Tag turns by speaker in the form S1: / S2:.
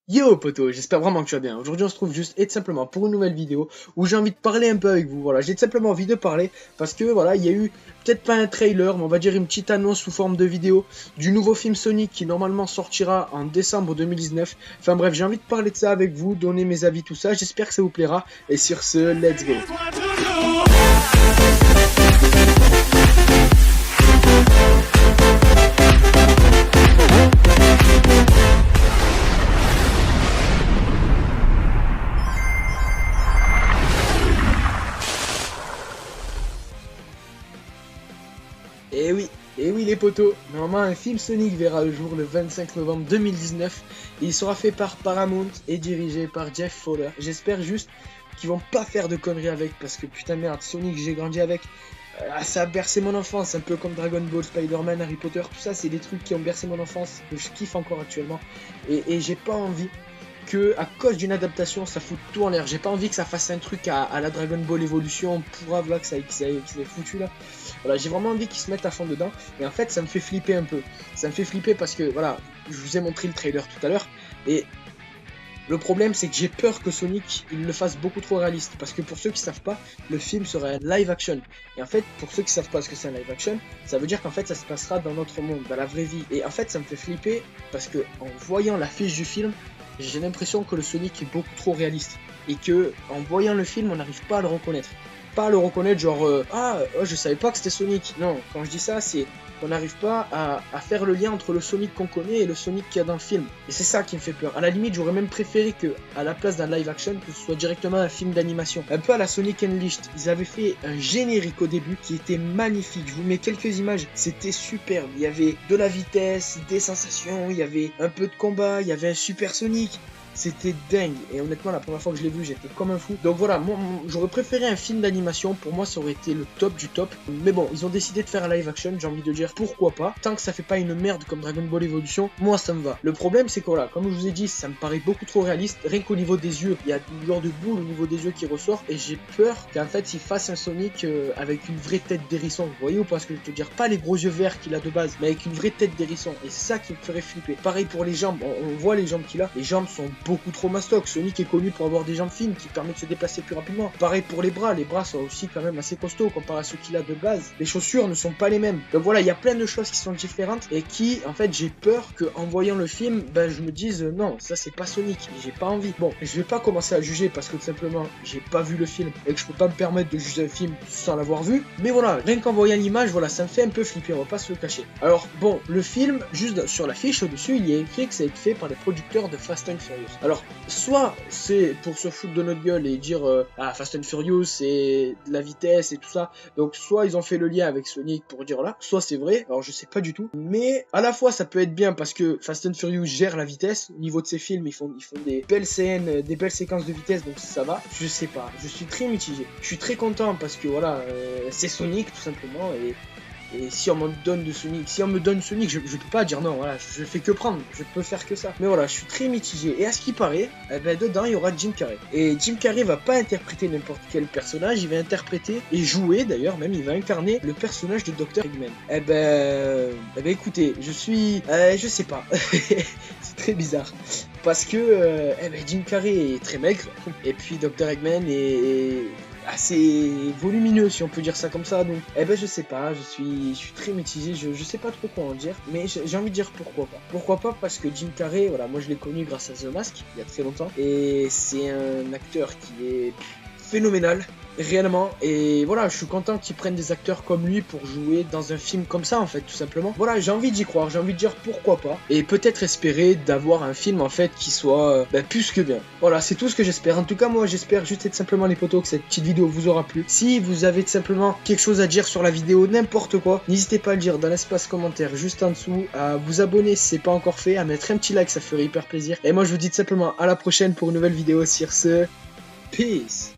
S1: Yo poto, j'espère vraiment que tu vas bien. Aujourd'hui on se trouve juste et tout simplement pour une nouvelle vidéo où j'ai envie de parler un peu avec vous. Voilà, j'ai tout simplement envie de parler parce que voilà, il y a eu peut-être pas un trailer, mais on va dire une petite annonce sous forme de vidéo du nouveau film Sonic qui normalement sortira en décembre 2019. Enfin bref, j'ai envie de parler de ça avec vous, donner mes avis, tout ça. J'espère que ça vous plaira. Et sur ce, let's go. Et oui les potos, normalement un film Sonic verra le jour le 25 novembre 2019 et il sera fait par Paramount et dirigé par Jeff Fowler. J'espère juste qu'ils vont pas faire de conneries avec parce que putain merde, Sonic j'ai grandi avec, ça a bercé mon enfance, un peu comme Dragon Ball, Spider-Man, Harry Potter, tout ça c'est des trucs qui ont bercé mon enfance, que je kiffe encore actuellement et j'ai pas envie que à cause d'une adaptation ça fout tout en l'air. J'ai pas envie que ça fasse un truc à la Dragon Ball Evolution pourra voilà que ça ait foutu là. Voilà, j'ai vraiment envie qu'ils se mettent à fond dedans et en fait ça me fait flipper un peu. Ça me fait flipper parce que voilà, je vous ai montré le trailer tout à l'heure et le problème c'est que j'ai peur que Sonic il le fasse beaucoup trop réaliste parce que pour ceux qui savent pas, le film sera un live action et en fait pour ceux qui savent pas ce que c'est un live action, ça veut dire qu'en fait ça se passera dans notre monde, dans la vraie vie et en fait ça me fait flipper parce que en voyant l'affiche du film, j'ai l'impression que le Sonic est beaucoup trop réaliste et que en voyant le film on n'arrive pas à le reconnaître. Pas à le reconnaître genre je savais pas que c'était Sonic. Non, quand je dis ça c'est qu'on n'arrive pas à faire le lien entre le Sonic qu'on connaît et le Sonic qu'il y a dans le film. Et c'est ça qui me fait peur. À la limite j'aurais même préféré que à la place d'un live action que ce soit directement un film d'animation. Un peu à la Sonic Unleashed. Ils avaient fait un générique au début qui était magnifique. Je vous mets quelques images. C'était superbe. Il y avait de la vitesse, des sensations, il y avait un peu de combat, il y avait un super Sonic. C'était dingue et honnêtement la première fois que je l'ai vu j'étais comme un fou. Donc voilà, moi j'aurais préféré un film d'animation, pour moi ça aurait été le top du top. Mais bon, ils ont décidé de faire un live action, j'ai envie de dire pourquoi pas. Tant que ça fait pas une merde comme Dragon Ball Evolution, moi ça me va. Le problème c'est que voilà, comme je vous ai dit, ça me paraît beaucoup trop réaliste. Rien qu'au niveau des yeux, il y a une genre de boule au niveau des yeux qui ressort et j'ai peur qu'en fait ils fassent un Sonic avec une vraie tête d'hérisson. Vous voyez ou pas ce que je veux dire? Pas les gros yeux verts qu'il a de base, mais avec une vraie tête d'hérisson. Et c'est ça qui me ferait flipper. Pareil pour les jambes, on voit les jambes qu'il a. Les jambes sont beaucoup trop mastoc. Sonic est connu pour avoir des jambes fines qui permettent de se déplacer plus rapidement. Pareil pour les bras sont aussi quand même assez costauds comparé à ceux qu'il a de base. Les chaussures ne sont pas les mêmes. Donc voilà, il y a plein de choses qui sont différentes et qui, en fait, j'ai peur que en voyant le film, je me dise non, ça c'est pas Sonic, j'ai pas envie. Bon, je vais pas commencer à juger parce que tout simplement, j'ai pas vu le film et que je peux pas me permettre de juger un film sans l'avoir vu. Mais voilà, rien qu'en voyant l'image, voilà, ça me fait un peu flipper, on va pas se le cacher. Alors bon, le film, juste sur l'affiche au-dessus, il y a écrit que ça a été fait par les producteurs de Fast and Furious. Alors, soit c'est pour se foutre de notre gueule et dire Fast and Furious c'est de la vitesse et tout ça, donc soit ils ont fait le lien avec Sonic pour dire là, soit c'est vrai, alors je sais pas du tout, mais à la fois ça peut être bien parce que Fast and Furious gère la vitesse, au niveau de ses films ils font des belles scènes, des belles séquences de vitesse, donc ça va, je sais pas, je suis très mitigé, je suis très content parce que voilà, c'est Sonic tout simplement et si on me donne Sonic, je peux pas dire non, voilà, je fais que prendre, je peux faire que ça. Mais voilà, je suis très mitigé. Et à ce qui paraît, dedans, il y aura Jim Carrey. Et Jim Carrey va pas interpréter n'importe quel personnage, il va interpréter, et jouer d'ailleurs, même, il va incarner le personnage de Dr. Eggman. Écoutez, je sais pas. C'est très bizarre. Parce que, Jim Carrey est très maigre, et puis Dr. Eggman est assez volumineux si on peut dire ça comme ça, donc je sais pas, je suis très mitigé, je sais pas trop quoi en dire, mais j'ai envie de dire pourquoi pas parce que Jim Carrey, voilà, moi je l'ai connu grâce à The Mask il y a très longtemps et c'est un acteur qui est phénoménal réellement, et voilà, je suis content qu'ils prennent des acteurs comme lui pour jouer dans un film comme ça en fait, tout simplement. Voilà, j'ai envie d'y croire, j'ai envie de dire pourquoi pas, et peut-être espérer d'avoir un film en fait qui soit plus que bien. Voilà, c'est tout ce que j'espère. En tout cas, moi j'espère juste et tout simplement les potos que cette petite vidéo vous aura plu. Si vous avez tout simplement quelque chose à dire sur la vidéo, n'importe quoi, n'hésitez pas à le dire dans l'espace commentaire juste en dessous, à vous abonner si c'est pas encore fait, à mettre un petit like, ça ferait hyper plaisir. Et moi je vous dis tout simplement à la prochaine pour une nouvelle vidéo. Sur ce, peace.